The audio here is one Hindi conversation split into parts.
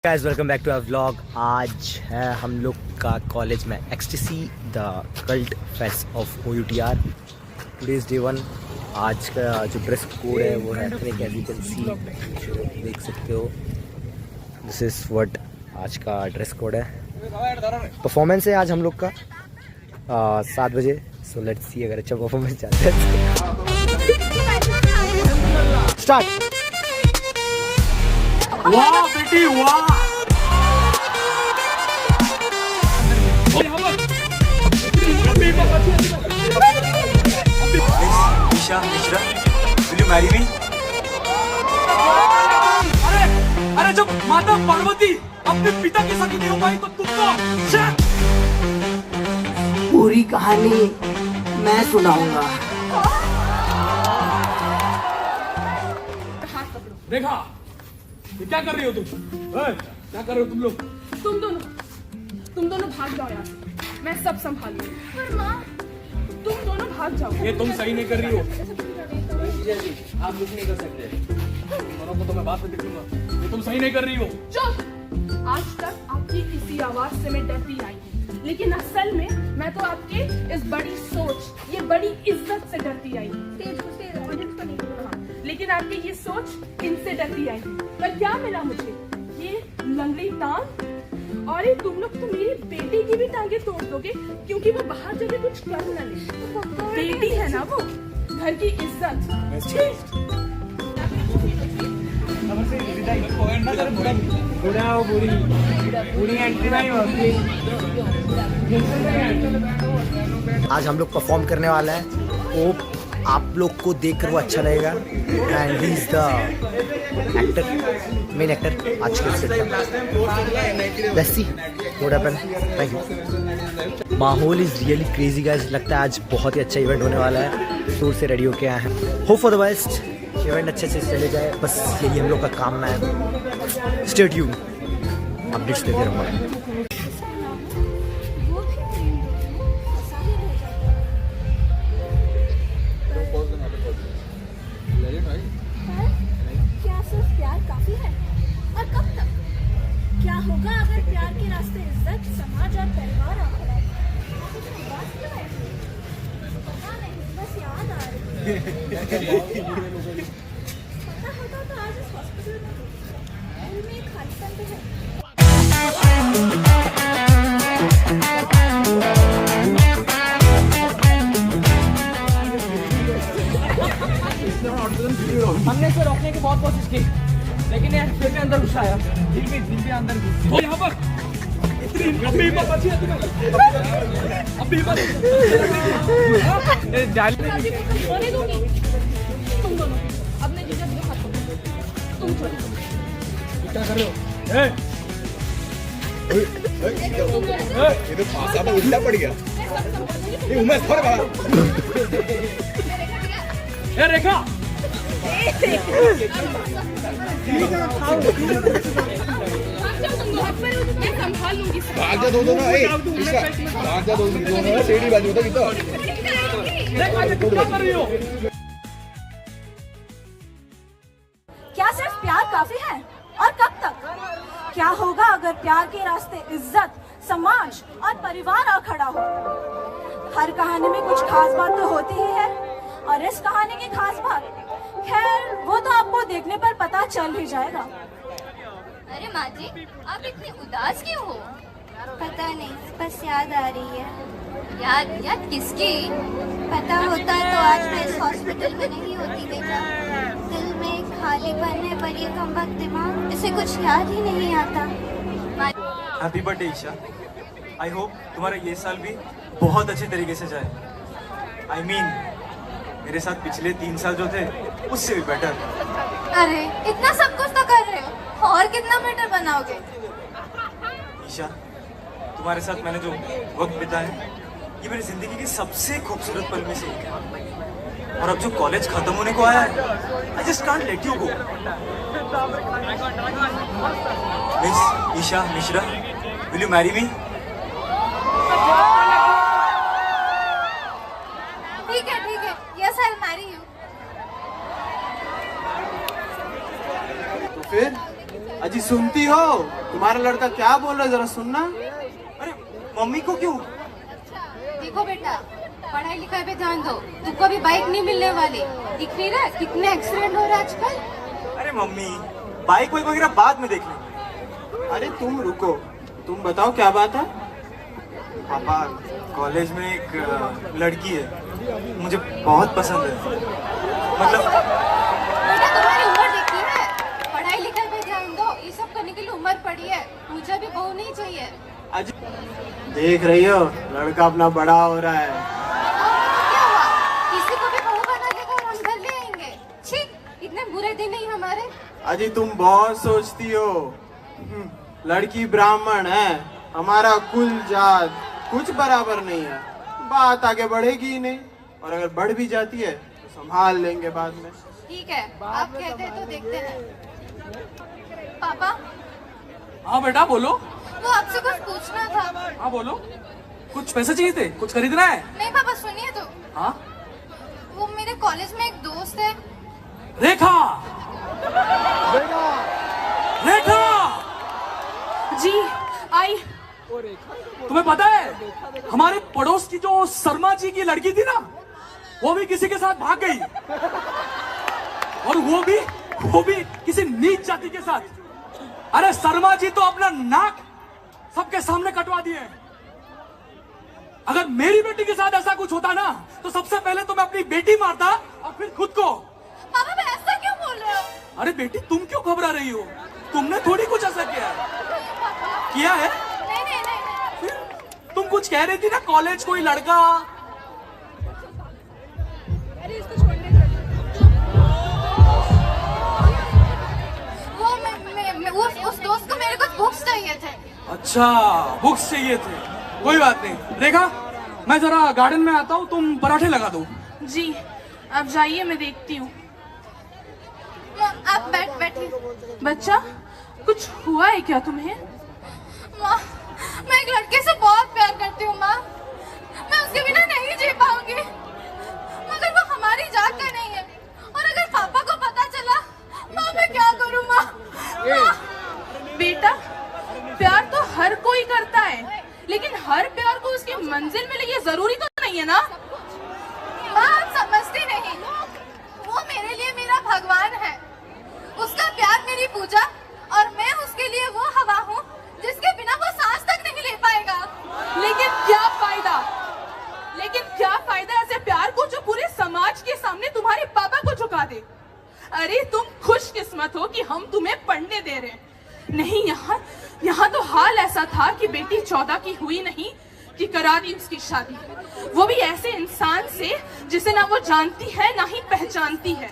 Guys welcome back to our vlog. आज है हम लोग का कॉलेज में XTC the cult fest of OUTR। Today is day 1। आज का जो ड्रेस कोड है वो है ethnic, as you can see, देख सकते हो। दिस इज व्हाट आज का ड्रेस कोड है। परफॉर्मेंस है आज हम लोग का 7 बजे। सो लेट्स सी अगर अच्छा परफॉर्मेंस चाहते हैं। स्टार्ट। वाह बेटी वाह। Isha Mishra, will you marry me? अरे जब माता पार्वती अपने पिता के साथ नहीं हो पाई तो तुम तो पूरी कहानी मैं सुनाऊंगा। देखा ये क्या कर रही हो तुम? क्या कर रहे हो तुम लोग? तुम दोनों भाग जाओ यार, मैं सब संभाल लूंगी। पर माँ, तुम दोनों भाग जाओ। ये तुम सही नहीं कर रही हो। आप कुछ नहीं कर सकते। दोनों को तो मैं बात में देख लूंगा। ये तुम सही नहीं कर रही हो। चुप। आज तक आपकी किसी आवाज से मैं डरती आई हूँ, लेकिन असल में मैं तो आपके इस बड़ी सोच, ये बड़ी इज्जत से डरती आई हूँ। लेकिन आपकी ये सोच इनसे डरती आई हूँ। पर क्या मिला मुझे? ये लंगड़ी टांग। और ये तुम लोग तो मेरी बेटी की भी टांगे तोड़ दोगे, क्योंकि वो बाहर जाके कुछ कर न ले। बेटी है ना वो, घर की इज्जत। आज हम लोग परफॉर्म करने वाला है। होप आप लोग को देखकर वो अच्छा लगेगा। And he is the actor, main actor आज के सेट का। Let's see what happen. Thank you. माहौल इज रियली क्रेजी गाइस। लगता है आज बहुत ही अच्छा इवेंट होने वाला है। दूर से रेडी होके आए हैं। Hope for the best, event अच्छे से चले जाए, बस यही हम लोग का कामना है। स्टे ट्यून्ड, अपडेट्स देते रहूँगा। क्या सिर्फ प्यार काफी है? और कब तक? क्या होगा अगर प्यार के रास्ते इज्जत, समाज और परिवार आ खड़ा है? बात क्यों है? पता नहीं, बस याद आ रही है। पता होता तो आज इस हॉस्पिटल में दिल में एक खालीपन तो है। हमने इसे रोकने की बहुत कोशिश की, लेकिन ये फिर भी अंदर घुस आया। दिल भी अंदर घुस। और यहाँ पर इतनी लंबी हिम्मत बची है तुम्हें? अभी हिम्मत होने दूंगी। तुम दोनों अपने जीजा को हाथ पकड़ो। तुम छोड़ो। क्या कर रहे हो? ये तो पासा में उल्टा पड़ गया। ये उमेश थोड़ा बड़ा। ए रेखा, मैं संभाल लूंगी। भाग जा दोनों ना। इसका भाग जा दोनों। सीढ़ी बाजू तो कितना क्या कर रही हो? क्या सिर्फ प्यार काफी है? और कब तक? क्या होगा अगर प्यार के रास्ते इज्जत, समाज और परिवार आ खड़ा हो? हर कहानी में कुछ खास बात तो होती ही है, और इस कहानी की खास बात, खैर वो तो आपको देखने पर पता चल ही जाएगा। अरे माँ जी, आप इतनी उदास क्यों हो? पता नहीं, बस याद आ रही है। याद? याद किसकी? पता होता तो आज मैं इस हॉस्पिटल में नहीं होती बेटा। दिल में खालीपन है, पर ये कमबख्त दिमाग, इसे कुछ याद ही नहीं आता। Happy birthday Isha. I hope तुम्हारा ये साल भी बहुत अच्छे तरीके से जाए। आई मीन मेरे साथ पिछले 3 साल जो थे उससे भी बेटर। अरे इतना सब कुछ तो कर रहे हो, और कितना बेटर बनाओगे? ईशा, तुम्हारे साथ मैंने जो वक्त बिताया है, ये मेरी जिंदगी की सबसे खूबसूरत पल में से एक है। और अब जो कॉलेज खत्म होने को आया है, I just can't let you go. Miss Isha Mishra, will you marry me? ठीक है, yes I will marry you. तो फिर अजी सुनती हो? तुम्हारा लड़का क्या बोल रहा है, जरा सुनना। अरे मम्मी को क्यों? देखो बेटा, पढ़ाई लिखाई पे ध्यान दो। तुमको अभी बाइक नहीं मिलने वाली। दिख नहीं रहा कितने एक्सीडेंट हो रहे हैं आजकल। अरे मम्मी, बाइक वाइक वगैरह बाद में देख लेंगे। अरे तुम रुको, तुम बताओ क्या बात है। पापा, कॉलेज में एक लड़की है, मुझे बहुत पसंद है। मतलब बेटा तुम्हारी उम्र देखी है, पढ़ाई लिखाई पे ध्यान दो। ये सब करने के लिए उम्र पड़ी है। मुझे भी बहू नहीं चाहिए। अजी देख रही हो, लड़का अपना बड़ा हो रहा है। क्या हुआ? किसी को भी बहू बना देगा और हम घर ले आएंगे। छी, इतने बुरे दिन नहीं हमारे। अजी तुम बहुत सोचती हो। लड़की ब्राह्मण है, हमारा कुल जात कुछ बराबर नहीं है। बात आगे बढ़ेगी ही नहीं, और अगर बढ़ भी जाती है तो संभाल लेंगे बाद में। ठीक है, आप कहते हैं तो देखते हैं। पापा, हाँ बेटा बोलो। वो आपसे कुछ पूछना था। हाँ बोलो, कुछ पैसे चाहिए थे, कुछ खरीदना है? नहीं पापा, सुनिए तो। हाँ वो मेरे कॉलेज में एक दोस्त है। रेखा। रेखा जी आई। तुम्हें पता है हमारे पड़ोस की जो शर्मा जी की लड़की थी ना, वो भी किसी के साथ भाग गई, और वो भी किसी नीच जाति के साथ। अरे शर्मा जी तो अपना नाक सबके सामने कटवा दिए। अगर मेरी बेटी के साथ ऐसा कुछ होता ना, तो सबसे पहले तो मैं अपनी बेटी मारता और फिर खुद को। पापा मैं ऐसा क्यों बोल रहे हो? अरे बेटी, तुम क्यों घबरा रही हो? तुमने थोड़ी कुछ ऐसा किया है। किया है? नहीं नहीं नहीं, नहीं। फिर तुम कुछ कह रही थी ना, कॉलेज कोई लड़का। अरे इसको छोड़ने दो। वो उस दोस्त को मेरे कुछ बुक्स चाहिए थे। अच्छा, बुक्स चाहिए थे, कोई बात नहीं। रेखा, मैं जरा गार्डन में आता हूँ, तुम पराठे लगा दो। जी आप जाइए, मैं देखती हूँ। आप बैठिए। बच्चा, कुछ हुआ है क्या तुम्हें? माँ, मैं एक लड़के से बहुत प्यार करती हूँ माँ। मैं उसके बिना नहीं जी पाऊंगी, मगर वो हमारी जात का नहीं है। और अगर पापा को पता चला, माँ मैं क्या करूँ माँ? बेटा, प्यार तो हर कोई करता है, लेकिन हर प्यार को उसकी मंजिल मिले ये जरूरी तो नहीं है ना। माँ आप समझती नहीं, वो मेरे लिए मेरा भगवान है। उसका प्यार मेरी पूजा, और मैं उसके लिए वो हवा हूँ जिसके बिना वो सांस तक नहीं ले पाएगा। लेकिन क्या फायदा ऐसे प्यार को जो पूरे समाज के सामने तुम्हारे पापा को झुका दे। अरे तुम खुशकिस्मत हो कि हम तुम्हें पढ़ने दे रहे हैं। नहीं, यहाँ तो हाल ऐसा था कि बेटी 14 की हुई नहीं कि करा दी उसकी शादी, वो भी ऐसे इंसान से जिसे ना वो जानती है ना ही पहचानती है।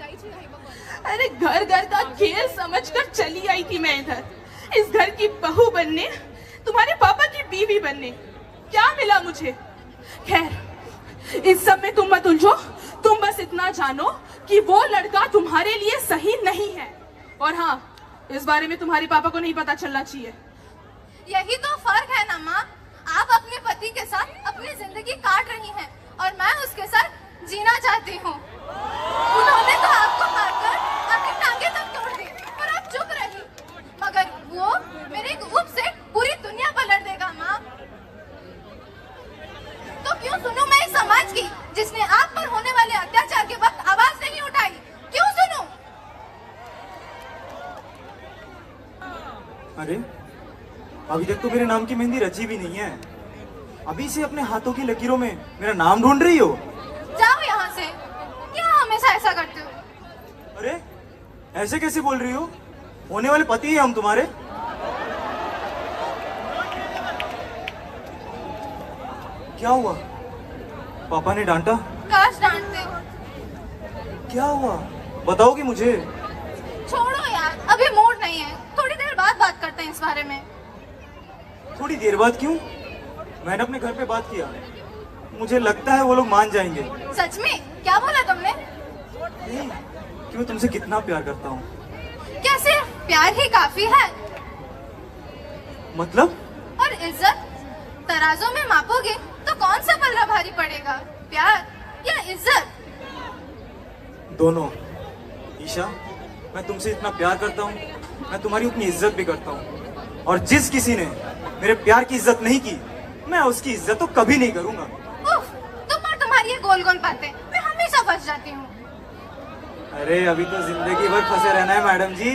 अरे घर घर का खेल समझकर चली आई थी मैं इधर, इस घर की बहू बनने, तुम्हारे पापा की बीवी बनने। क्या मिला मुझे? खैर, इस सब में तुम मत उलझो। तुम बस इतना जानो कि वो लड़का तुम्हारे लिए सही नहीं है। और हाँ, इस बारे में तुम्हारे पापा को नहीं पता चलना चाहिए। यही तो फर्क है ना माँ। आप अपने पति के साथ अपनी जिंदगी काट रही हैं, और मैं उसके साथ जीना चाहती हूँ। उन्होंने तो आपको मारकर अपनी टांगे तक तोड़ दी, और आप चुप रही। मगर वो मेरे गुप से पूरी दुनिया पलट देगा माँ। तो क्यों सुनूं मैं इस समाज की, जिसने आप पर होने वाले अत्याचार के वक्त आवाज नहीं उठाई? क्यों सुनूं? अरे अभी तक तो मेरे नाम की मेहंदी रची भी नहीं है, अभी से अपने हाथों की लकीरों में मेरा नाम ढूंढ रही हो? जाओ यहाँ से। क्या हमेशा ऐसा करते हो? अरे ऐसे कैसे बोल रही हो? होने वाले पति हैं हम तुम्हारे। क्या हुआ? पापा ने डांटा? काश डांटते। क्या हुआ बताओगी मुझे? छोड़ो यार, अभी मूड नहीं है। थोड़ी देर बाद बात करते हैं इस बारे में। थोड़ी देर बाद क्यों? मैंने अपने घर पे बात किया, मुझे लगता है वो लोग मान जाएंगे। सच में? क्या बोला तुमने? नहीं, कि मैं तुमसे कितना प्यार करता हूँ। क्या सिर्फ प्यार ही काफी है? मतलब? और इज्जत तराजू में मापोगे तो कौन सा पल्ला भारी पड़ेगा, प्यार या इज्जत? दोनों। ईशा, मैं तुमसे इतना प्यार करता हूँ मैं तुम्हारी उतनी इज्जत भी करता हूँ, और जिस किसी ने मेरे प्यार की इज्जत नहीं की, मैं उसकी इज्जत तो कभी नहीं करूंगा। उफ, तुम और तुम्हारी ये गोल गोल बातें, मैं हमेशा फंस जाती हूँ। अरे अभी तो जिंदगी भर फंसे रहना है मैडम जी।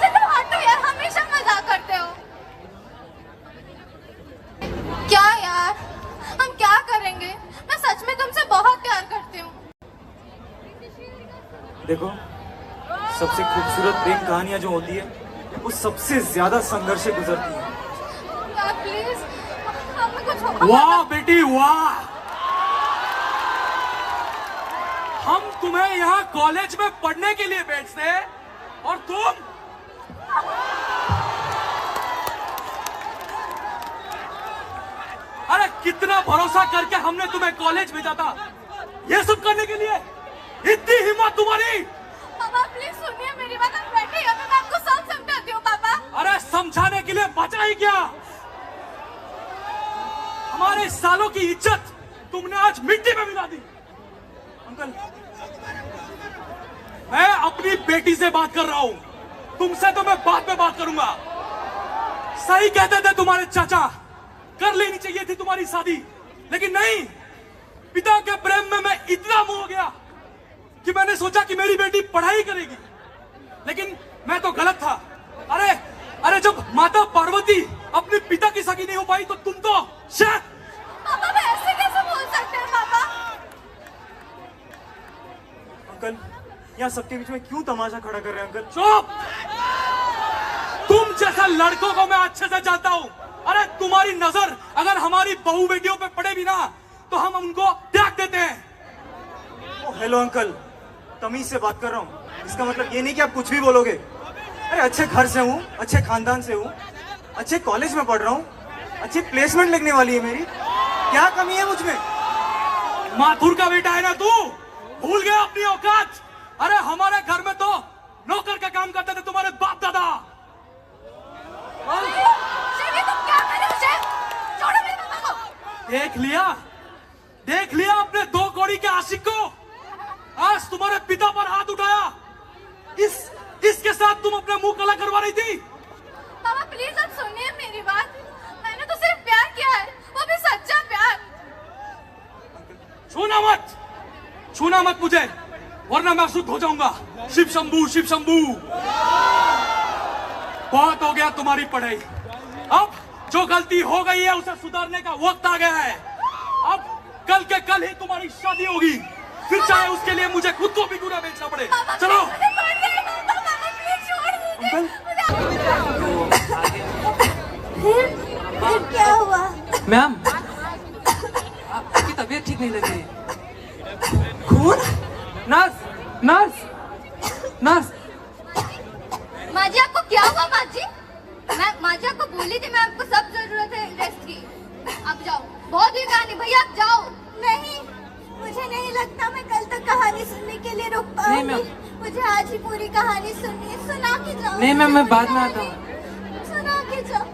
चलो हटो यार, हमेशा मजाक करते हो। क्या यार, हम क्या करेंगे? मैं सच में तुमसे बहुत प्यार करती हूँ। देखो, सबसे खूबसूरत प्रेम कहानियां जो होती है वो सबसे ज्यादा संघर्ष से गुजरती है। यार प्लीज, हमें कुछ वाह बेटी वाह, हम तुम्हें यहाँ कॉलेज में पढ़ने के लिए भेजते हैं और तुम अरे कितना भरोसा करके हमने तुम्हें कॉलेज भेजा था, ये सब करने के लिए इतनी हिम्मत तुम्हारी। पापा प्लीज सुनिए मेरी बात, आप बैठे यहाँ पे, मैं आपको सब समझाती हूँ पापा। अरे समझाने के लिए बचा ही क्या, हमारे सालों की इज्जत तुमने आज मिट्टी में मिला दी। अंकल, मैं अपनी बेटी से बात कर रहा हूं, तुमसे तो मैं बाद में बात करूंगा। सही कहते थे तुम्हारे चाचा, कर लेनी चाहिए थी तुम्हारी शादी, लेकिन नहीं, पिता के प्रेम में मैं इतना मोह गया कि मैंने सोचा कि मेरी बेटी पढ़ाई करेगी, लेकिन मैं तो गलत था। अरे जब माता पार्वती अपने पिता की सगी नहीं हो पाई तो तुम तो शायद। पापा मैं ऐसे कैसे बोल सकते हैं पापा? अंकल, यहाँ सबके बीच में क्यों तमाशा खड़ा कर रहे हैं अंकल? चुप! तुम जैसा लड़कों को मैं अच्छे से जानता हूँ। अरे तुम्हारी नजर अगर हमारी बहू बेटियों पे पड़े भी ना तो हम उनको त्याग देते हैं। ओ हेलो अंकल, तमीज से बात कर रहा हूँ, इसका मतलब ये नहीं कि आप कुछ भी बोलोगे। अरे अच्छे घर से हूँ, अच्छे खानदान से हूँ, अच्छे कॉलेज में पढ़ रहा हूँ, अच्छी प्लेसमेंट लगने वाली है मेरी, क्या कमी है मुझ में? माथुर का बेटा है ना तू, भूल गया अपनी औकात। अरे हमारे घर में तो नौकर का काम करते थे तुम्हारे बाप दादा। शेवी, तुम क्या कर रहे हो शेव? छोड़ो मेरे पापा को। देख लिया अपने 2 कौड़ी के आशिक को। आज तुम्हारे पिता पर हाथ उठाया, इसके साथ तुम अपना मुंह काला करवा रही थी। पापा प्लीज अब सुनिए मेरी बात, मैंने तो सिर्फ प्यार किया है, वो भी सच्चा प्यार। छूना मत मुझे, वरना मैं अशुद्ध हो जाऊंगा। शिव शंभू शिव शंभू। बहुत हो गया तुम्हारी पढ़ाई, अब जो गलती हो गई है उसे सुधारने का वक्त आ गया है। अब कल के कल ही तुम्हारी शादी होगी, फिर चाहे उसके लिए मुझे खुद को भी गुना बेचना पड़े। चलो फिर क्या हुआ? मैम, आपकी तबीयत ठीक नहीं लग रही। खून? Nurse nurse nurse. माँ जी आपको क्या हुआ? माँ जी आपको बोली थी मैं, आपको सब जरूरत है रेस्ट की। आप जाओ, बहुत हुई कहानी, भैया आप जाओ। नहीं, मुझे नहीं लगता मैं कल तक कहानी सुनने के लिए रुक पाऊंगी। मुझे आज ही पूरी कहानी सुननी है, सुना के जाओ। नहीं मैम, मैं बाद में आता हूँ। सुना के जाओ।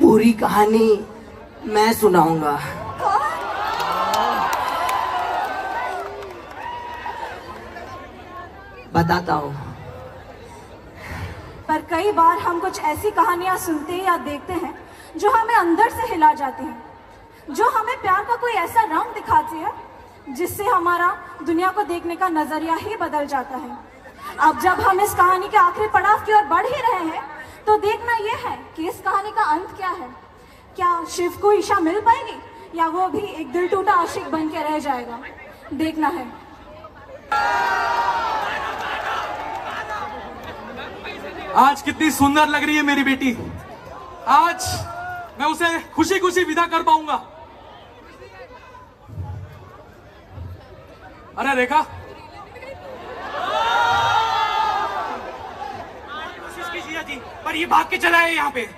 पूरी कहानी मैं सुनाऊंगा। बताता हूँ। पर कई बार हम कुछ ऐसी कहानियां सुनते या देखते हैं जो हमें अंदर से हिला जाती हैं, जो हमें प्यार का कोई ऐसा रंग दिखाती है जिससे हमारा दुनिया को देखने का नजरिया ही बदल जाता है। अब जब हम इस कहानी के आखिरी पड़ाव की ओर बढ़ ही रहे हैं तो देखना यह है कि इस कहानी का अंत क्या है। क्या शिव को ईशा मिल पाएगी या वो भी एक दिल टूटा आशिक बन के रह जाएगा, देखना है। आज कितनी सुंदर लग रही है मेरी बेटी, आज मैं उसे खुशी खुशी विदा कर पाऊंगा। अरे रेखा, कोशिश कीजिए जी, पर ये भाग के चला है यहाँ पे।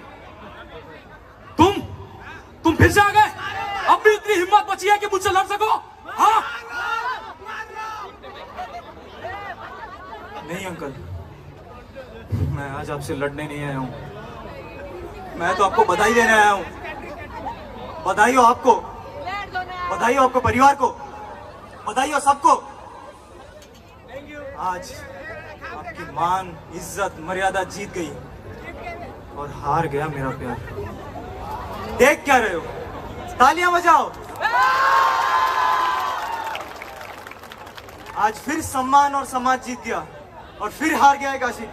तुम फिर से आ गए? अब भी इतनी हिम्मत बची है कि मुझसे लड़ सको? हाँ? नहीं अंकल, मैं आज आपसे लड़ने नहीं आया हूँ, मैं तो आपको बधाई देने आया हूँ। बधाई हो आपको, बधाई हो आपको परिवार को, बधाई हो सबको। आज आपकी सबकी मान इज्जत मर्यादा जीत गई और हार गया मेरा प्यार। देख क्या रहे हो? तालियां बजाओ। आज फिर सम्मान और समाज जीत गया और फिर हार गया एक आशिक।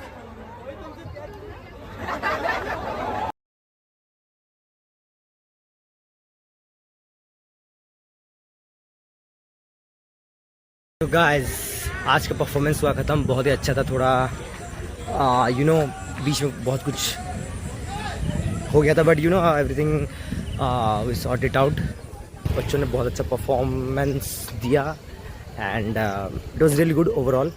तो गाइस आज का परफॉर्मेंस हुआ ख़त्म, बहुत ही अच्छा था। थोड़ा बीच में बहुत कुछ हो गया था, but everything we sort it out. बच्चों ने बहुत अच्छा परफॉर्मेंस दिया and it was really good overall.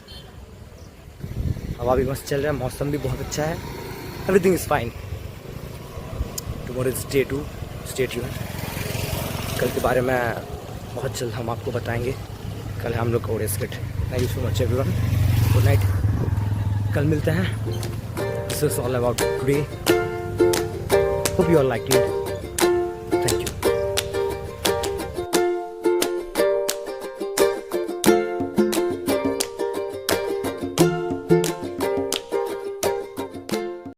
हवा भी मस्त चल रहा है, मौसम भी बहुत अच्छा है, everything is fine. Tomorrow is day 2, stay tuned. कल के बारे में बहुत जल्द हम आपको बताएंगे। कल हम लोग का ओडे skit. Thank you so much everyone, good night. कल मिलते हैं। This is all about today, hope you all like it. Thank you.